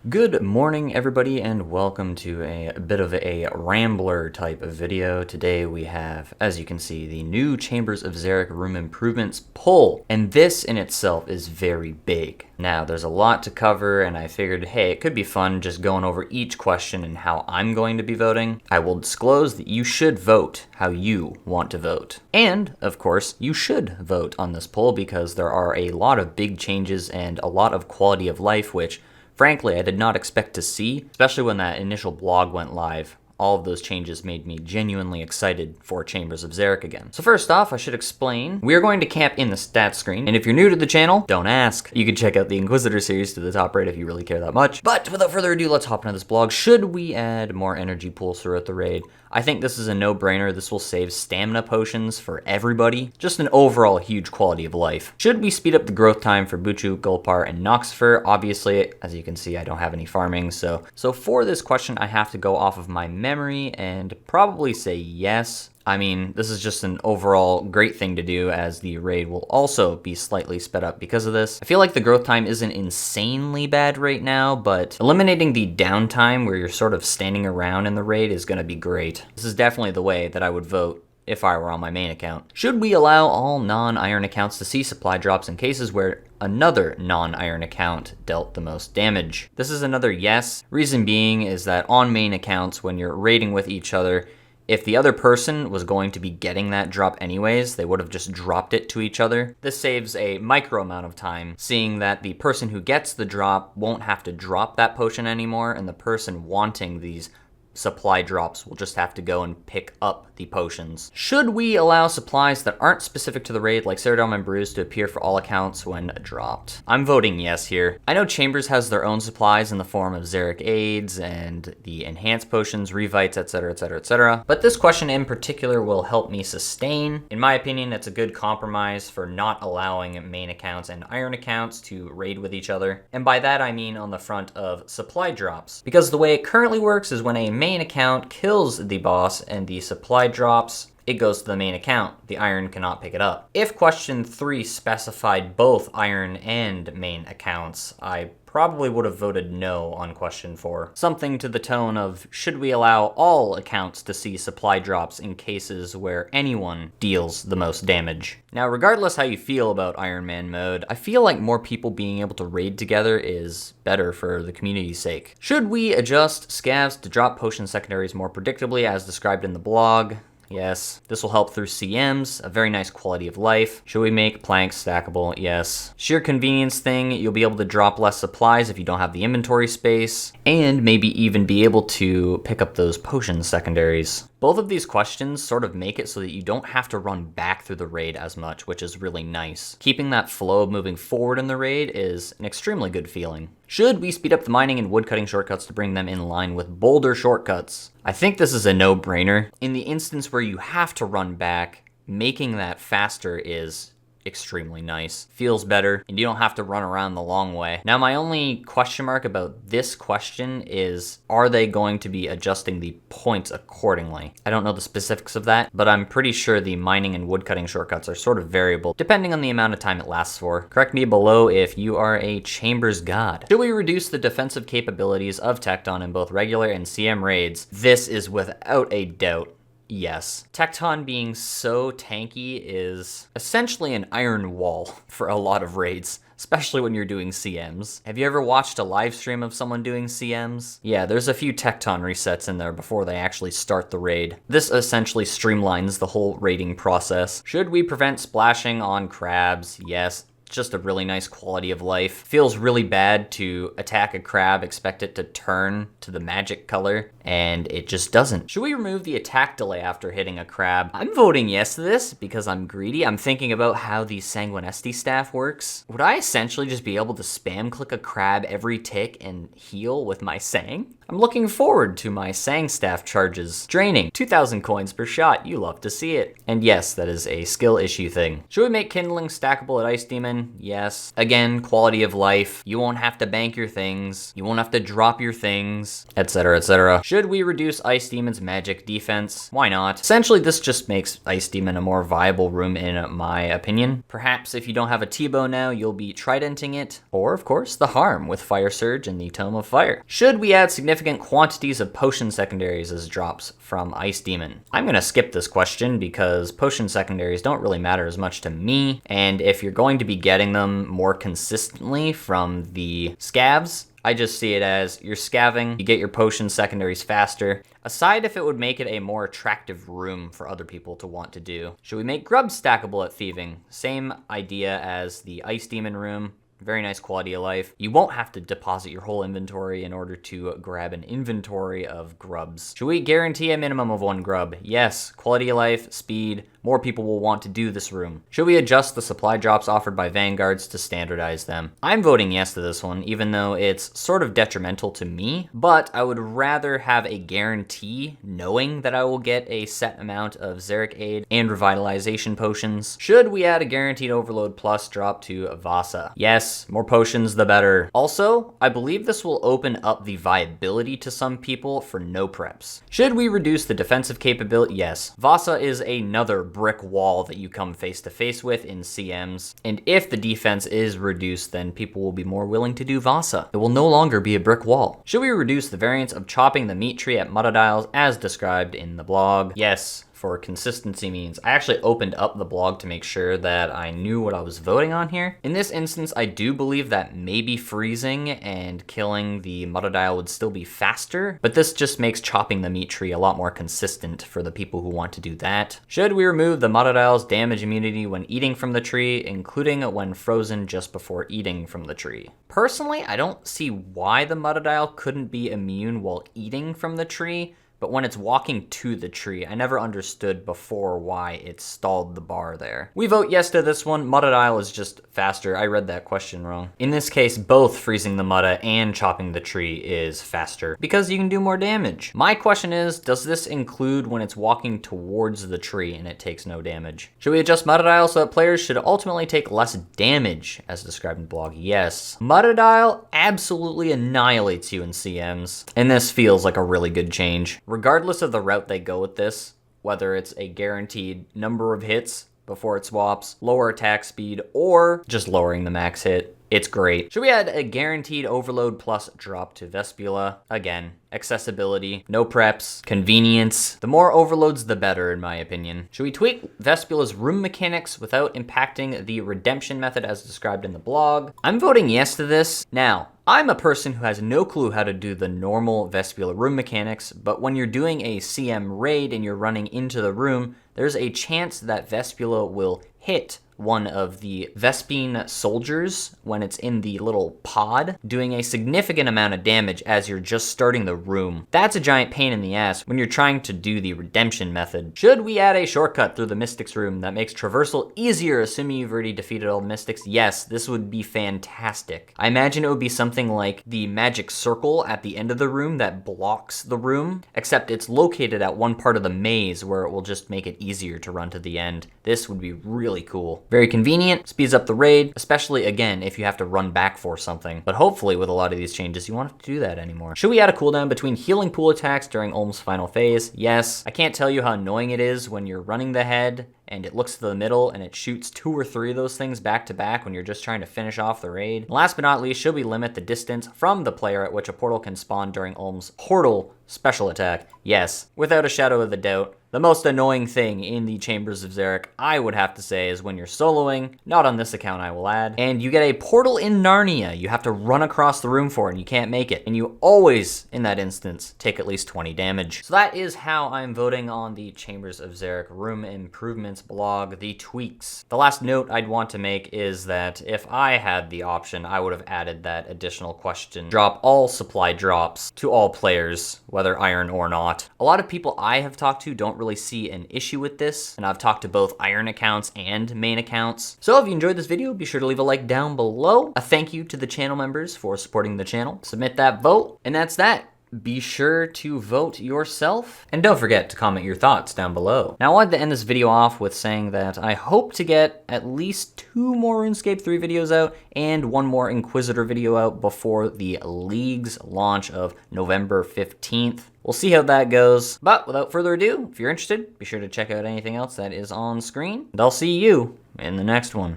Good morning, everybody, and welcome to a bit of a rambler type of video. Today we have, as you can see, the new Chambers of Xeric room improvements pull, and this in itself is very big. Now, there's a lot to cover, and I figured, hey, it could be fun just going over each question and how I'm going to be voting. I will disclose that you should vote how you want to vote. And, of course, you should vote on this poll because there are a lot of big changes and a lot of quality of life, which frankly, I did not expect to see, especially when that initial blog went live. All of those changes made me genuinely excited for Chambers of Xeric again. So first off, I should explain, we are going to camp in the stats screen, and if you're new to the channel, don't ask. You can check out the Inquisitor series to the top right if you really care that much. But without further ado, let's hop into this blog. Should we add more energy pools throughout the raid? I think this is a no-brainer. This will save stamina potions for everybody. Just an overall huge quality of life. Should we speed up the growth time for Buchu, Gulpar, and Noxifer? Obviously, as you can see, I don't have any farming, so for this question, I have to go off of my memory and probably say yes. I mean, this is just an overall great thing to do, as the raid will also be slightly sped up because of this. I feel like the growth time isn't insanely bad right now, but eliminating the downtime where you're sort of standing around in the raid is going to be great. This is definitely the way that I would vote if I were on my main account. Should we allow all non-iron accounts to see supply drops in cases where another non-iron account dealt the most damage? This is another yes. Reason being is that on main accounts, when you're raiding with each other, if the other person was going to be getting that drop anyways, they would have just dropped it to each other. This saves a micro amount of time, seeing that the person who gets the drop won't have to drop that potion anymore, and the person wanting these supply drops will just have to go and pick up the potions. Should we allow supplies that aren't specific to the raid, like Ceradon and Brews, to appear for all accounts when dropped? I'm voting yes here. I know Chambers has their own supplies in the form of Xeric aids and the enhanced potions, revites, etc, etc, etc. But this question in particular will help me sustain. In my opinion, it's a good compromise for not allowing main accounts and iron accounts to raid with each other. And by that I mean on the front of supply drops. Because the way it currently works is when a main account kills the boss and the supply drops, it goes to the main account. The iron cannot pick it up. If question 3 specified both iron and main accounts, I probably would have voted no on question 4. Something to the tone of, should we allow all accounts to see supply drops in cases where anyone deals the most damage? Now, regardless how you feel about Iron Man mode, I feel like more people being able to raid together is better for the community's sake. Should we adjust scavs to drop potion secondaries more predictably as described in the blog? Yes. This will help through CMs, a very nice quality of life. Should we make planks stackable? Yes. Sheer convenience thing, you'll be able to drop less supplies if you don't have the inventory space, and maybe even be able to pick up those potion secondaries. Both of these questions sort of make it so that you don't have to run back through the raid as much, which is really nice. Keeping that flow of moving forward in the raid is an extremely good feeling. Should we speed up the mining and woodcutting shortcuts to bring them in line with boulder shortcuts? I think this is a no-brainer. In the instance where you have to run back, making that faster is extremely nice. Feels better, and you don't have to run around the long way. Now, my only question mark about this question is, are they going to be adjusting the points accordingly? I don't know the specifics of that, but I'm pretty sure the mining and woodcutting shortcuts are sort of variable, depending on the amount of time it lasts for. Correct me below if you are a Chambers god. Should we reduce the defensive capabilities of Tecton in both regular and CM raids? This is without a doubt yes. Tecton being so tanky is essentially an iron wall for a lot of raids, especially when you're doing CMs. Have you ever watched a live stream of someone doing CMs? Yeah, there's a few Tecton resets in there before they actually start the raid. This essentially streamlines the whole raiding process. Should we prevent splashing on crabs? Yes. Just a really nice quality of life. Feels really bad to attack a crab, expect it to turn to the magic color, and it just doesn't. Should we remove the attack delay after hitting a crab? I'm voting yes to this because I'm greedy. I'm thinking about how the Sanguinesti staff works. Would I essentially just be able to spam click a crab every tick and heal with my Sang? I'm looking forward to my Sang staff charges draining 2,000 coins per shot. You love to see it. And yes, that is a skill issue thing. Should we make kindling stackable at Ice Demon? Yes. Again, quality of life. You won't have to bank your things. You won't have to drop your things, etc., etc. Should we reduce Ice Demon's magic defense? Why not? Essentially, this just makes Ice Demon a more viable room in my opinion. Perhaps if you don't have a T-bow now, you'll be tridenting it. Or, of course, the harm with Fire Surge and the Tome of Fire. Should we add significant quantities of potion secondaries as drops from Ice Demon? I'm gonna skip this question because potion secondaries don't really matter as much to me, and if you're going to be getting them more consistently from the scavs, I just see it as you're scavving, you get your potion secondaries faster. Aside if it would make it a more attractive room for other people to want to do. Should we make grub stackable at thieving? Same idea as the Ice Demon room. Very nice quality of life. You won't have to deposit your whole inventory in order to grab an inventory of grubs. Should we guarantee a minimum of 1 grub? Yes. Quality of life, speed, more people will want to do this room. Should we adjust the supply drops offered by vanguards to standardize them? I'm voting yes to this one, even though it's sort of detrimental to me, but I would rather have a guarantee knowing that I will get a set amount of Xeric Aid and revitalization potions. Should we add a guaranteed overload plus drop to Vasa? Yes, more potions the better. Also, I believe this will open up the viability to some people for no preps. Should we reduce the defensive capability? Yes. Vasa is another brick wall that you come face to face with in CMs, and if the defense is reduced, then people will be more willing to do Vasa. It will no longer be a brick wall. Should we reduce the variance of chopping the meat tree at Muttadiles as described in the blog? Yes. For consistency means. I actually opened up the blog to make sure that I knew what I was voting on here. In this instance, I do believe that maybe freezing and killing the Muttadile would still be faster, but this just makes chopping the meat tree a lot more consistent for the people who want to do that. Should we remove the Muttadile's damage immunity when eating from the tree, including when frozen just before eating from the tree? Personally, I don't see why the Muttadile couldn't be immune while eating from the tree, but when it's walking to the tree, I never understood before why it stalled the bar there. We vote yes to this one. Muttadile is just faster. I read that question wrong. In this case, both freezing the Mutta and chopping the tree is faster because you can do more damage. My question is, does this include when it's walking towards the tree and it takes no damage? Should we adjust Muttadile so that players should ultimately take less damage as described in the blog? Yes. Muttadile absolutely annihilates you in CMs, and this feels like a really good change. Regardless of the route they go with this, whether it's a guaranteed number of hits before it swaps, lower attack speed, or just lowering the max hit, it's great. Should we add a guaranteed overload plus drop to Vespula? Again, accessibility, no preps, convenience. The more overloads, the better, in my opinion. Should we tweak Vespula's room mechanics without impacting the redemption method as described in the blog? I'm voting yes to this. Now, I'm a person who has no clue how to do the normal Vespula room mechanics, but when you're doing a CM raid and you're running into the room, there's a chance that Vespula will hit one of the Vespine soldiers when it's in the little pod, doing a significant amount of damage as you're just starting the room. That's a giant pain in the ass when you're trying to do the redemption method. Should we add a shortcut through the Mystics room that makes traversal easier, assuming you've already defeated all the Mystics? Yes, this would be fantastic. I imagine it would be something like the magic circle at the end of the room that blocks the room, except it's located at one part of the maze where it will just make it easier to run to the end. This would be really cool. Very convenient, speeds up the raid, especially again if you have to run back for something. But hopefully with a lot of these changes, you won't have to do that anymore. Should we add a cooldown between healing pool attacks during Ulm's final phase? Yes. I can't tell you how annoying it is when you're running the head and it looks to the middle and it shoots 2 or 3 of those things back to back when you're just trying to finish off the raid. Last but not least, should we limit the distance from the player at which a portal can spawn during Ulm's portal special attack? Yes, without a shadow of a doubt. The most annoying thing in the Chambers of Xeric, I would have to say, is when you're soloing, not on this account I will add, and you get a portal in Narnia you have to run across the room for and you can't make it. And you always, in that instance, take at least 20 damage. So that is how I'm voting on the Chambers of Xeric room improvements blog, the tweaks. The last note I'd want to make is that if I had the option, I would have added that additional question. Drop all supply drops to all players, whether iron or not. A lot of people I have talked to don't really see an issue with this, and I've talked to both iron accounts and main accounts. So if you enjoyed this video, be sure to leave a like down below. A thank you to the channel members for supporting the channel. Submit that vote, and that's that. be sure to vote yourself. And don't forget to comment your thoughts down below. Now, I wanted to end this video off with saying that I hope to get at least 2 more RuneScape 3 videos out and 1 more Inquisitor video out before the League's launch of November 15th. We'll see how that goes. But without further ado, if you're interested, be sure to check out anything else that is on screen. And I'll see you in the next one.